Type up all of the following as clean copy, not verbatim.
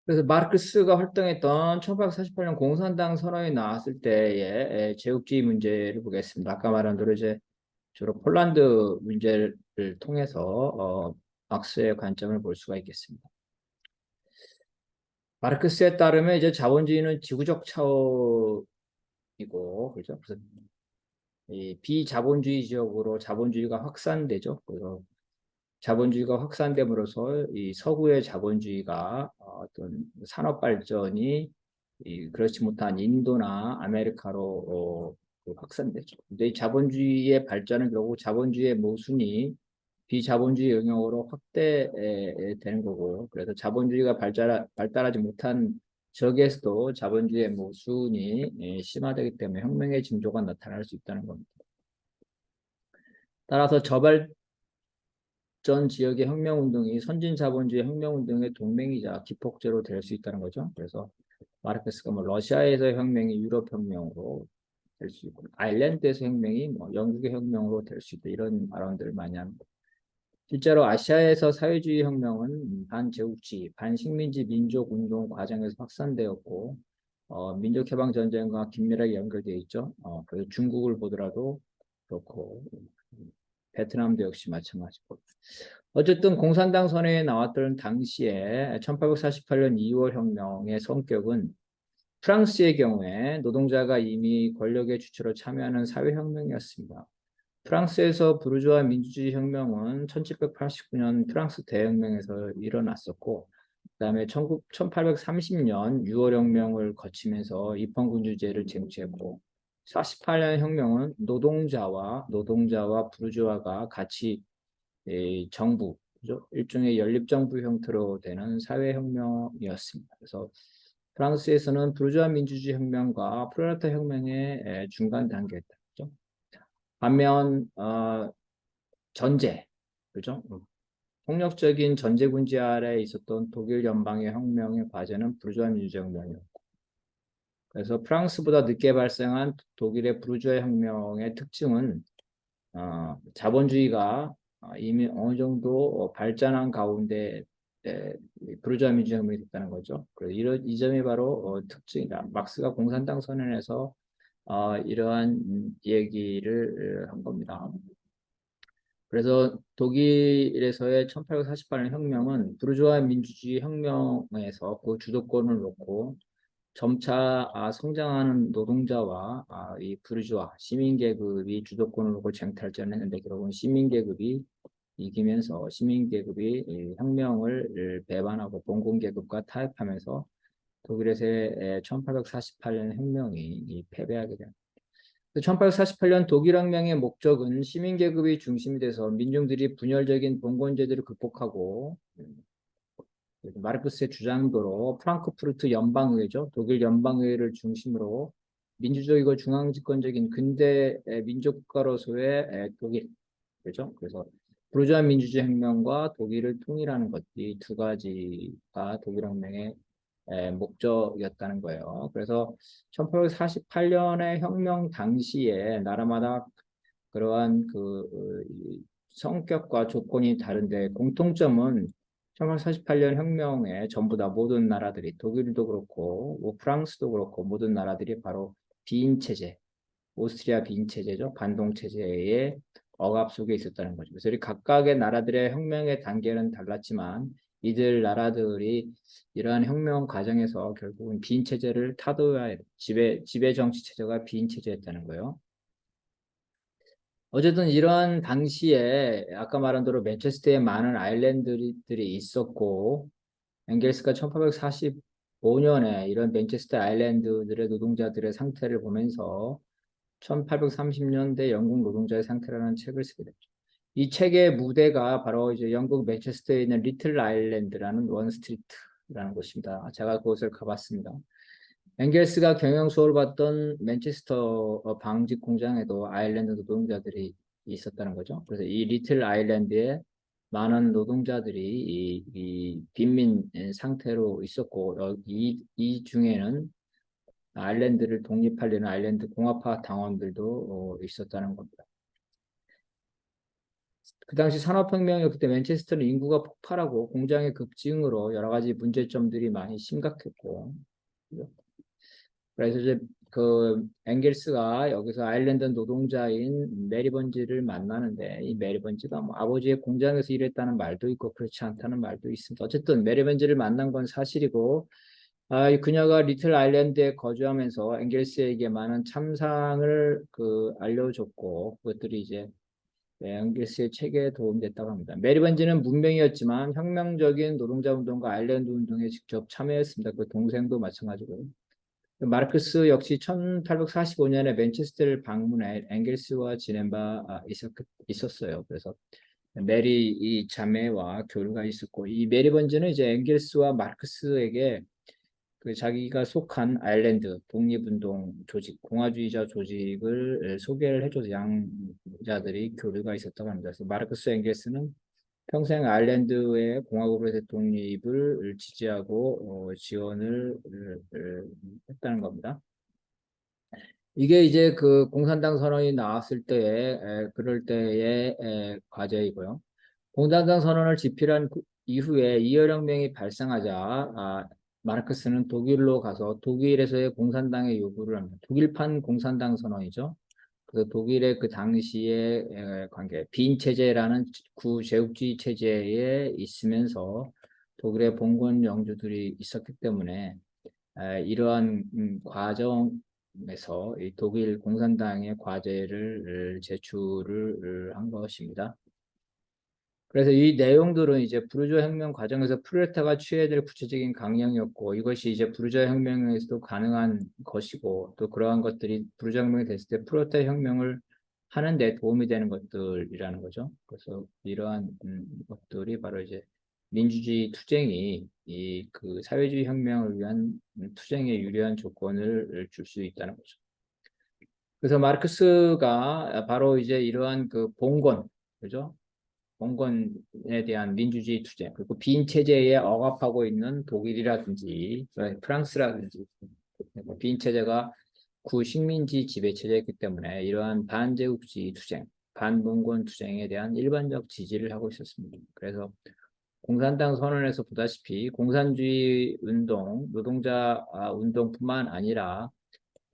그래서 마르크스가 활동했던 1848년 공산당 선언이 나왔을 때의 제국주의 문제를 보겠습니다. 아까 말한 대로 이제 주로 폴란드 문제를 통해서 막스의 관점을 볼 수가 있겠습니다. 마르크스에 따르면 이제 자본주의는 지구적 차원이고, 그죠? 그래서 이 비자본주의 지역으로 자본주의가 확산되죠. 그래서 자본주의가 확산됨으로써 이 서구의 자본주의가 어떤 산업 발전이 그렇지 못한 인도나 아메리카로 그 확산되죠. 근데 이 자본주의의 발전은 결국 자본주의의 모순이 비자본주의 영역으로 확대되는 거고요. 그래서 자본주의가 발달하지 못한 지역에서도 자본주의의 모순이 심화되기 때문에 혁명의 징조가 나타날 수 있다는 겁니다. 따라서 저발전 지역의 혁명운동이 선진 자본주의 혁명운동의 동맹이자 기폭제로 될 수 있다는 거죠. 그래서 마르크스가 뭐 러시아에서 혁명이 유럽 혁명으로 될 수 있고 아일랜드에서 혁명이 뭐 영국의 혁명으로 될 수 있다 이런 발언들을 많이 합니다. 실제로 아시아에서 사회주의 혁명은 반제국주의, 반식민지 민족운동 과정에서 확산되었고 민족해방전쟁과 긴밀하게 연결되어 있죠. 그래서 중국을 보더라도 그렇고 베트남도 역시 마찬가지고 어쨌든 공산당 선언에 나왔던 당시에 1848년 2월 혁명의 성격은 프랑스의 경우에 노동자가 이미 권력의 주체로 참여하는 사회혁명이었습니다. 프랑스에서 부르주아 민주주의 혁명은 1789년 프랑스 대혁명에서 일어났었고, 그다음에 1830년 6월 혁명을 거치면서 입헌군주제를 쟁취했고, 48년 혁명은 노동자와 부르주아가 같이 정부, 그죠? 일종의 연립정부 형태로 되는 사회혁명이었습니다. 그래서 프랑스에서는 부르주아 민주주의 혁명과 프롤레타 혁명의 중간 단계였다. 그죠? 반면 전제, 그죠? 폭력적인 전제 군지 아래 있었던 독일 연방의 혁명의 과제는 부르주아 민주주의 혁명이었고, 그래서 프랑스보다 늦게 발생한 독일의 부르주아 혁명의 특징은 자본주의가 이미 어느 정도 발전한 가운데 부르주아 민주주의 혁명이 됐다는 거죠. 그래서 이 점이 바로 특징이다. 막스가 공산당 선언에서 이러한 얘기를 한 겁니다. 그래서 독일에서의 1848년 혁명은 부르주아 민주주의 혁명에서 그 주도권을 놓고 점차 성장하는 노동자와 이 부르주아 시민계급이 주도권을 놓고 쟁탈전을 했는데 결국은 시민계급이 이기면서 시민계급이 이 혁명을 배반하고 봉건계급과 타협하면서 독일에서의 1848년 혁명이 패배하게 됩니다. 1848년 독일혁명의 목적은 시민계급이 중심이 돼서 민중들이 분열적인 봉건제도를 극복하고 마르크스의 주장대로 프랑크푸르트 연방의회죠. 독일 연방의회를 중심으로 민주적이고 중앙집권적인 근대 민족국가로서의 독일, 그렇죠? 그래서 부르주아 민주주의 혁명과 독일을 통일하는 것, 이 두 가지가 독일혁명의 목적이었다는 거예요. 그래서 1848년의 혁명 당시에 나라마다 그러한 이 성격과 조건이 다른데 공통점은 1848년 혁명에 전부 다 모든 나라들이 독일도 그렇고 뭐 프랑스도 그렇고 모든 나라들이 바로 비인 체제, 오스트리아 비인 체제죠. 반동 체제의 억압 속에 있었다는 거죠. 그래서 이 각각의 나라들의 혁명의 단계는 달랐지만 이들 나라들이 이러한 혁명 과정에서 결국은 비인 체제를 타도해야 지배 정치 체제가 비인 체제였다는 거예요. 어쨌든 이러한 당시에 아까 말한 대로 맨체스터에 많은 아일랜드들이 있었고 엥겔스가 1845년에 이런 맨체스터 아일랜드들의 노동자들의 상태를 보면서 1830년대 영국 노동자의 상태라는 책을 쓰게 됐죠. 이 책의 무대가 바로 이제 영국 맨체스터에 있는 리틀 아일랜드라는 원스트리트라는 곳입니다. 제가 그곳을 가봤습니다. 엥겔스가 경영 수업을 받던 맨체스터 방직 공장에도 아일랜드 노동자들이 있었다는 거죠. 그래서 이 리틀 아일랜드에 많은 노동자들이 이 빈민 상태로 있었고 이 중에는 아일랜드를 독립하려는 아일랜드 공화파 당원들도 있었다는 겁니다. 그 당시 산업혁명이었기 때문에 맨체스터는 인구가 폭발하고 공장의 급증으로 여러 가지 문제점들이 많이 심각했고, 그래서 이제 그 앵겔스가 여기서 아일랜드 노동자인 메리 번지를 만나는데, 이 메리 번지가 뭐 아버지의 공장에서 일했다는 말도 있고 그렇지 않다는 말도 있습니다. 어쨌든 메리 번지를 만난 건 사실이고, 이 그녀가 리틀 아일랜드에 거주하면서 앵겔스에게 많은 참상을 알려줬고, 그것들이 이제 앵겔스의 책에 도움됐다고 합니다. 메리 번지는 문명이었지만 혁명적인 노동자 운동과 아일랜드 운동에 직접 참여했습니다. 그 동생도 마찬가지고. 마르크스 역시 1845년에 맨체스터를 방문해 앵겔스와 지낸 바 있었어요. 그래서 메리 이 자매와 교류가 있었고, 이 메리 번지는 이제 앵겔스와 마르크스에게 그 자기가 속한 아일랜드 독립운동 조직, 공화주의자 조직을 소개를 해줘서 양자들이 교류가 있었다고 합니다. 그래서 마르크스 앵겔스는 평생 아일랜드의 공화국으로의 독립을 지지하고 지원을 했다는 겁니다. 이게 이제 그 공산당 선언이 나왔을 때에 그럴 때의 과제이고요. 공산당 선언을 집필한 이후에 이열혁명이 발생하자 마르크스는 독일로 가서 독일에서의 공산당의 요구를 합니다. 독일판 공산당 선언이죠. 그 독일의 그 당시의 관계, 빈 체제라는 구제국주의 체제에 있으면서 독일의 봉건 영주들이 있었기 때문에 이러한 과정에서 이 독일 공산당의 과제를 제출을 한 것입니다. 그래서 이 내용들은 이제 부르주아 혁명 과정에서 프롤레타가 취해야 될 구체적인 강령이었고, 이것이 이제 부르주아 혁명에서도 가능한 것이고, 또 그러한 것들이 부르주아 혁명이 됐을 때 프롤레타 혁명을 하는 데 도움이 되는 것들이라는 거죠. 그래서 이러한 것들이 바로 이제 민주주의 투쟁이 이 그 사회주의 혁명을 위한 투쟁에 유리한 조건을 줄 수 있다는 거죠. 그래서 마르크스가 바로 이제 이러한 그 봉건, 그죠? 봉건에 대한 민주주의 투쟁, 그리고 빈 체제에 억압하고 있는 독일이라든지 프랑스라든지 빈 체제가 구식민지 지배 체제이기 때문에 이러한 반제국주의 투쟁, 반봉건 투쟁에 대한 일반적 지지를 하고 있었습니다. 그래서 공산당 선언에서 보다시피 공산주의 운동, 노동자 운동뿐만 아니라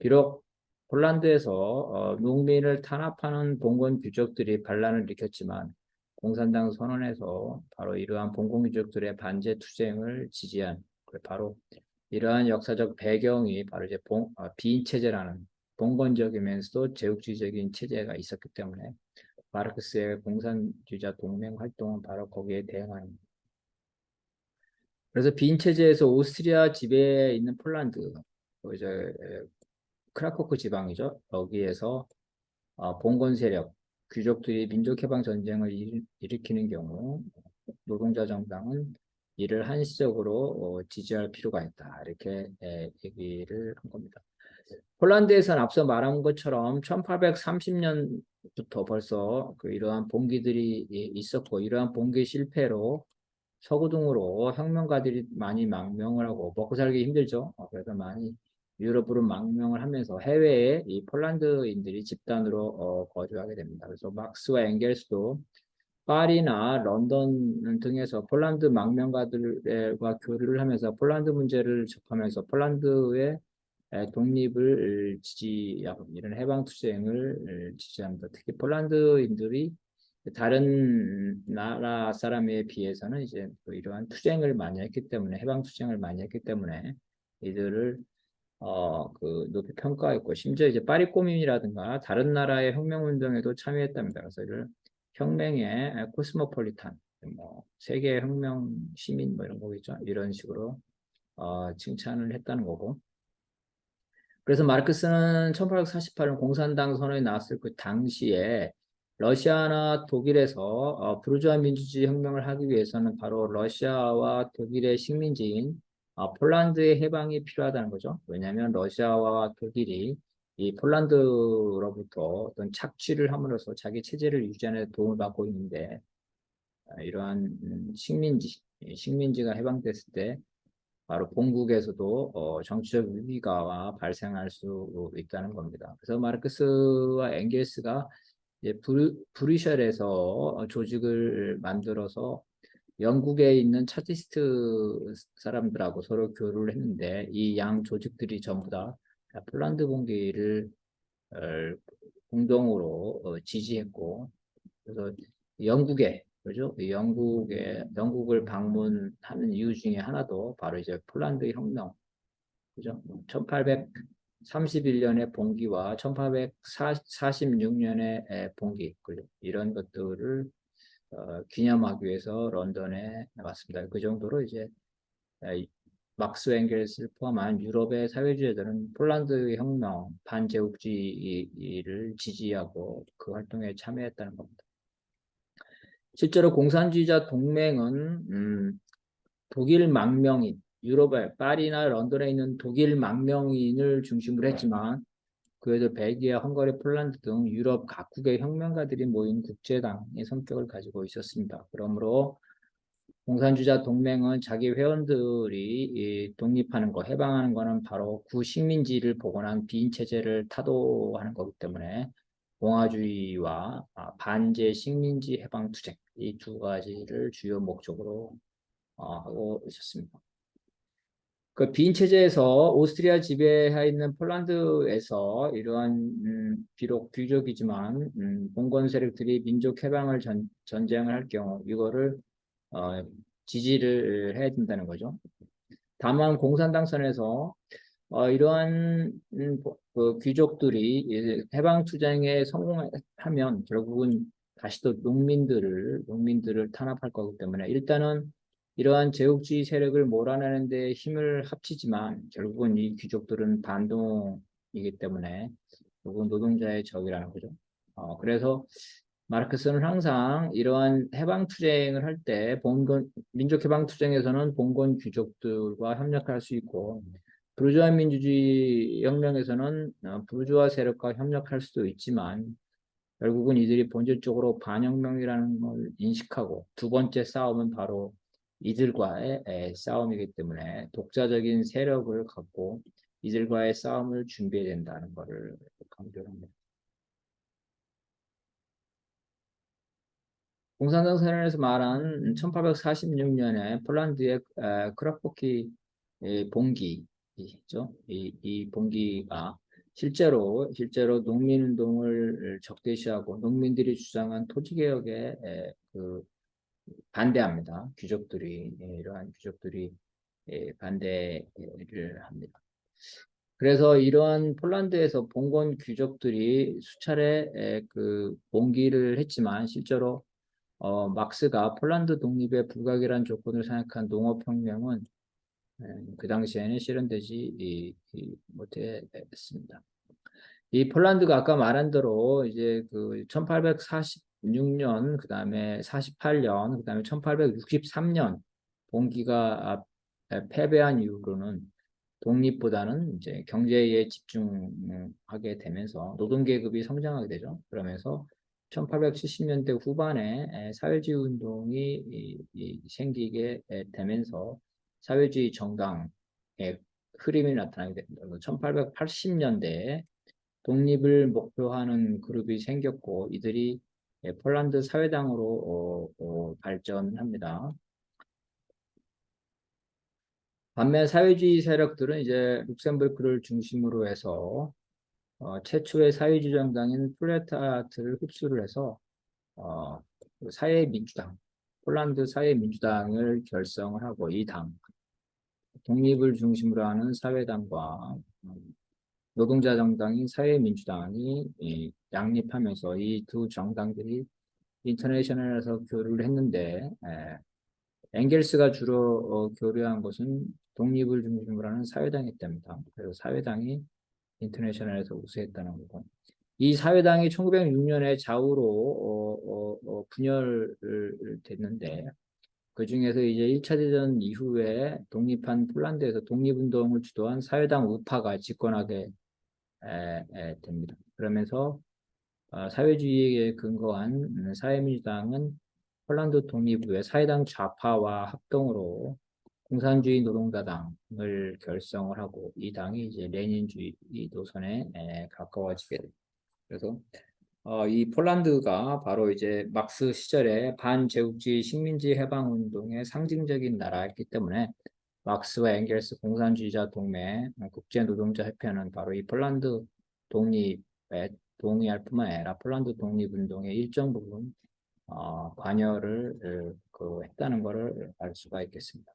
비록 폴란드에서 농민을 탄압하는 봉건 규적들이 반란을 일으켰지만 공산당 선언에서 바로 이러한 봉건 규적들의 반제 투쟁을 지지한 바로 이러한 역사적 배경이 바로 이제 빈 체제라는 봉건적이면서도 제국주의적인 체제가 있었기 때문에 마르크스의 공산주의자 동맹 활동은 바로 거기에 대응하는. 그래서 빈 체제에서 오스트리아 지배에 있는 폴란드, 이제 크라코크 지방이죠. 여기에서 봉건 세력, 귀족들이 민족해방 전쟁을 일으키는 경우 노동자 정당은 이를 한시적으로 지지할 필요가 있다. 이렇게 얘기를 한 겁니다. 폴란드에서는 앞서 말한 것처럼 1830년부터 벌써 이러한 봉기들이 있었고, 이러한 봉기 실패로 서구 등으로 혁명가들이 많이 망명을 하고 먹고 살기 힘들죠. 그래서 많이 유럽으로 망명을 하면서 해외에 이 폴란드인들이 집단으로 거주하게 됩니다. 그래서 막스와 엥겔스도 파리나 런던 등에서 폴란드 망명가들과 교류를 하면서 폴란드 문제를 접하면서 폴란드의 독립을 지지하고 이런 해방 투쟁을 지지합니다. 특히 폴란드인들이 다른 나라 사람에 비해서는 이제 또 이러한 투쟁을 많이 했기 때문에 해방 투쟁을 많이 했기 때문에 이들을 높이 평가했고, 심지어 이제 파리 꼬민이라든가 다른 나라의 혁명 운동에도 참여했답니다. 그래서 이를 혁명의 코스모폴리탄, 뭐 세계 혁명 시민 뭐 이런 거겠죠. 이런 식으로 칭찬을 했다는 거고. 그래서 마르크스는 1848년 공산당 선언이 나왔을 그 당시에 러시아나 독일에서 부르주아 민주주의 혁명을 하기 위해서는 바로 러시아와 독일의 식민지인 폴란드의 해방이 필요하다는 거죠. 왜냐하면 러시아와 독일이 이 폴란드로부터 어떤 착취를 함으로써 자기 체제를 유지하는 데 도움을 받고 있는데, 이러한 식민지가 해방됐을 때 바로 본국에서도 정치적 위기가 발생할 수 있다는 겁니다. 그래서 마르크스와 엥겔스가 이제 브뤼셀에서 조직을 만들어서 영국에 있는 차티스트 사람들하고 서로 교류를 했는데 이 양 조직들이 전부 다 폴란드 봉기를 어, 공동으로 지지했고 그래서 영국에 그죠? 영국을 방문하는 이유 중에 하나도 바로 이제 폴란드 혁명 그죠? 1831년의 봉기와 1846년의 봉기 이런 것들을 기념하기 위해서 런던에 왔습니다. 그 정도로 이제 에, 막스 엥겔스를 포함한 유럽의 사회주의자들은 폴란드 혁명, 반제국주의를 지지하고 그 활동에 참여했다는 겁니다. 실제로 공산주의자 동맹은 독일 망명인, 유럽의 파리나 런던에 있는 독일 망명인을 중심으로 했지만 그에도 벨기에, 헝가리, 폴란드 등 유럽 각국의 혁명가들이 모인 국제당의 성격을 가지고 있었습니다. 그러므로 공산주의자 동맹은 자기 회원들이 독립하는 거, 해방하는 거는 바로 구식민지를 복원한 비인체제를 타도하는 거기 때문에 공화주의와 반제 식민지 해방 투쟁 이 두 가지를 주요 목적으로 하고 있었습니다. 그 빈 체제에서 오스트리아 지배하에 있는 폴란드에서 이러한 비록 귀족이지만 봉건 세력들이 민족 해방을 전쟁을 할 경우 이거를 어, 지지를 해야 된다는 거죠. 다만 공산당선에서 이러한 그 귀족들이 해방 투쟁에 성공하면 결국은 다시 또 농민들을 탄압할 거기 때문에 일단은 이러한 제국주의 세력을 몰아내는 데 힘을 합치지만 결국은 이 귀족들은 반동이기 때문에 결국은 노동자의 적이라는 거죠. 그래서 마르크스는 항상 이러한 해방 투쟁을 할 때 민족 해방 투쟁에서는 봉건 귀족들과 협력할 수 있고 부르주아 민주주의 혁명에서는 부르주아 세력과 협력할 수도 있지만 결국은 이들이 본질적으로 반혁명이라는 걸 인식하고 두 번째 싸움은 바로 이들과의 싸움이기 때문에 독자적인 세력을 갖고 이들과의 싸움을 준비해야 된다는 것을 강조합니다. 공산당 선언에서 말한 1846년에 폴란드의 크라포키 봉기죠. 이 봉기가 실제로 농민운동을 적대시하고 농민들이 주장한 토지개혁에 반대합니다. 이러한 귀족들이 반대를 합니다. 그래서 이러한 폴란드에서 봉건 귀족들이 수차례 그 봉기를 했지만 실제로 막스가 폴란드 독립의 불가결한 조건을 생각한 농업혁명은 그 당시에는 실현되지 못했습니다. 이 폴란드가 아까 말한 대로 이제 그 1846년, 그 다음에 48년, 그 다음에 1863년 봉기가 패배한 이후로는 독립보다는 이제 경제에 집중하게 되면서 노동계급이 성장하게 되죠. 그러면서 1870년대 후반에 사회주의 운동이 생기게 되면서 사회주의 정당의 흐름이 나타나게 됩니다. 1880년대에 독립을 목표하는 그룹이 생겼고 이들이 폴란드 사회당으로 발전합니다. 반면 사회주의 세력들은 이제 룩셈부르크를 중심으로 해서 최초의 사회주의 정당인 플레타트를 흡수를 해서 어, 그 사회민주당, 폴란드 사회민주당을 결성을 하고 이 당, 독립을 중심으로 하는 사회당과 노동자 정당인 사회민주당이 양립하면서 이 두 정당들이 인터내셔널에서 교류를 했는데 엥겔스가 주로 교류한 것은 독립을 중심으로 하는 사회당이기 때문이다. 그래서 사회당이 인터내셔널에서 우세했다는 거고 이 사회당이 1906년에 좌우로 분열을 됐는데 그 중에서 이제 1차 대전 이후에 독립한 폴란드에서 독립운동을 주도한 사회당 우파가 집권하게 됩니다. 그러면서 사회주의에 근거한 사회민주당은 폴란드 독립 후에 사회당 좌파와 합동으로 공산주의 노동자당을 결성을 하고 이 당이 이제 레닌주의 노선에 가까워지게 됩니다. 그래서 이 폴란드가 바로 이제 막스 시절에 반제국주의 식민지 해방 운동의 상징적인 나라였기 때문에 막스와 엥겔스 공산주의자 동맹 국제노동자협회는 바로 이 폴란드 독립에 동의할 뿐만 아니라 폴란드 독립운동의 일정 부분 관여를 했다는 것을 알 수가 있겠습니다.